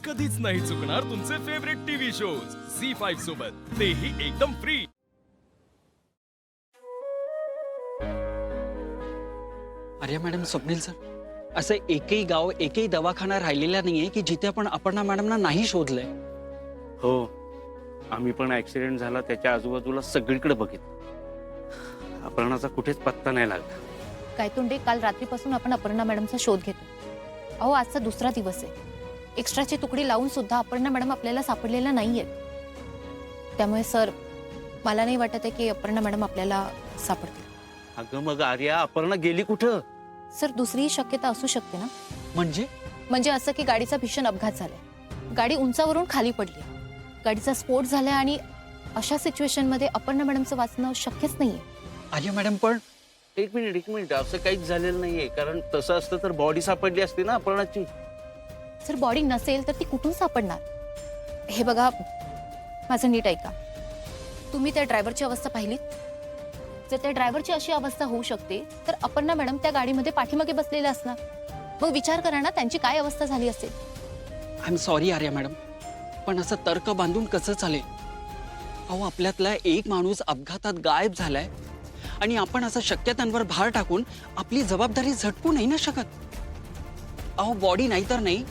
कधीच नाही चुकणार तुमचे फेवरेट टीव्ही शोज झी5 सोबत, तेही एकदम फ्री। अरे मॅडम, स्वप्नील सर, असं एकही गाव एकही दवाखाना राहिलेला नाहीये की जिथे आपण अपर्णा मॅडमना नाही शोधलंय। हो, आम्ही पण ऍक्सिडेंट झाला त्याच्या आजूबाजूला सगळीकडे बघितलं, अपर्णाचा कुठेच पत्ता नाही लागला। गायतोंडे, काल रात्रीपासून आपण अपर्णा मॅडमचा शोध घेतो। अहो, आजचा दुसरा दिवस आहे। एक्स्ट्राची तुकडी लावून सुद्धा अपर्णा मॅडम आपल्याला सापडलेल्या नाहीयेत। त्यामुळे सर, मला नाही वाटत आहे की अपर्णा मॅडम आपल्याला सापडतील। अगं मग आर्या, अपर्णा गेली कुठं? सर, दुसरी शक्यता असू शकते ना। म्हणजे असं की गाडीचा भीषण अपघात झालाय, गाडी उंचावरून खाली पडली, गाडीचा स्फोट झालाय आणि अशा सिच्युएशन मध्ये अपर्णा मॅडमचं वाचणं शक्यच नाहीये। अरे मॅडम, पण एक मिनिट, असं काहीच झालेलं नाहीये, कारण तसं असतं तर बॉडी सापडली असती ना अपर्णाची। सर, बॉडी नसेल तर ती कुठून सापडणार? हे बघा, माझं नीट ऐका। तुम्ही त्या ड्रायव्हरची अवस्था पाहिलीत? जर त्या ड्रायव्हरची अशी अवस्था होऊ शकते तर अपर्णा मॅडम त्या गाडीमध्ये पाठीमागे बसलेले असणार। मग विचार करा ना, त्यांची काय अवस्था झाली असेल। I am sorry Arya madam, पण असं तर्क बांधून कसं चालेल? अहो, आपल्यातला एक माणूस अपघातात गायब झालाय आणि आपण असं शक्यतांवर भार टाकून आपली जबाबदारी झटकू नाही ना शकत। अहो, बॉडी नाही तर नाही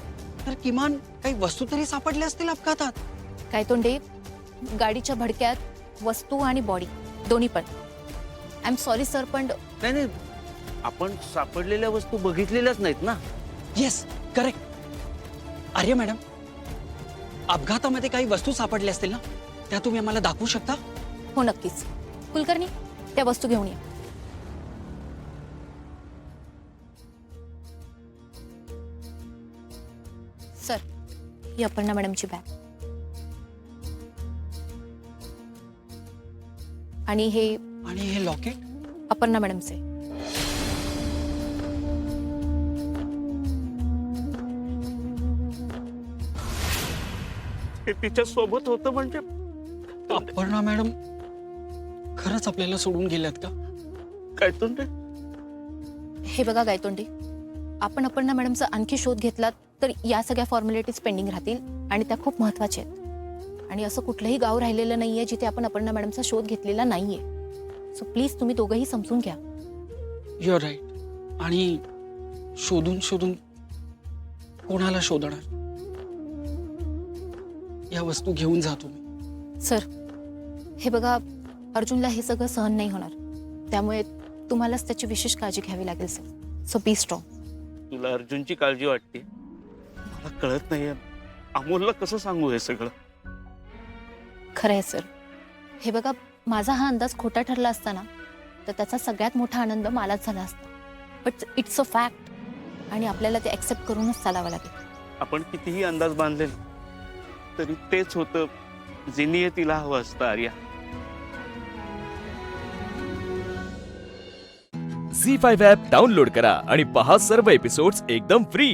तर किमान काही वस्तू तरी सापडल्या असतील अपघातात। गायतोंडे, गाडीच्या भडक्यात वस्तू आणि बॉडी दोन्ही पण। आय एम सॉरी सर, पण नाही, आपण सापडलेल्या वस्तू बघितलेल्याच नाहीत ना। Yes, correct. आर्या मॅडम, अपघातामध्ये काही वस्तू सापडल्या असतील ना, त्या तुम्ही आम्हाला दाखवू शकता? हो, नक्कीच। कुलकर्णी, त्या वस्तू घेऊन या। सर, ही अपर्णा मॅडमची बॅग आणि हे लॉकेट अपर्णा मॅडमचे। हे तिच्या सोबत होतं म्हणजे अपर्णा मॅडम खरंच आपल्याला सोडून गेल्यात का? काय तुंडे? हे बघा गायतोंडे, आपण अपर्णा मॅडमचा आणखी शोध घेतलात तर या सगळ्या फॉर्मॅलिटीज पेंडिंग राहतील आणि त्या खूप महत्त्वाच्या आहेत। आणि असं कुठलंही गाव राहिलेलं नाहीये जिथे आपण अपर्णा मॅडमचा शोध घेतलेला नाहीये। सो प्लीज तुम्ही दोघंही समजून घ्या। You are right. आणि शोधून कोणाला शोधणार? या वस्तू घेऊन जा तुम्ही। सर, हे बघा, अर्जुनला हे सगळं सहन नाही होणार, त्यामुळे तुम्हालाच त्याची विशेष काळजी घ्यावी लागेल सर। So be strong. तुला अर्जुनची काळजी वाटते? मला कळत नाहीये, अमोलला कसं सांगू हे सगळं? खरं आहे सर। हे बघा, माझा हा अंदाज खोटा ठरला असता ना तर त्याचा सगळ्यात मोठा आनंद मलाच झाला असता। बट इट्स अ फॅक्ट आणि आपल्याला ते ऍक्सेप्ट करूनच चालावं लागेल। आपण कितीही अंदाज बांधले तरी तेच होतं जे नियतीला हवं असतं आर्या। झी5 ॲप डाउनलोड करा आणि पहा सर्व एपिसोड्स एकदम फ्री।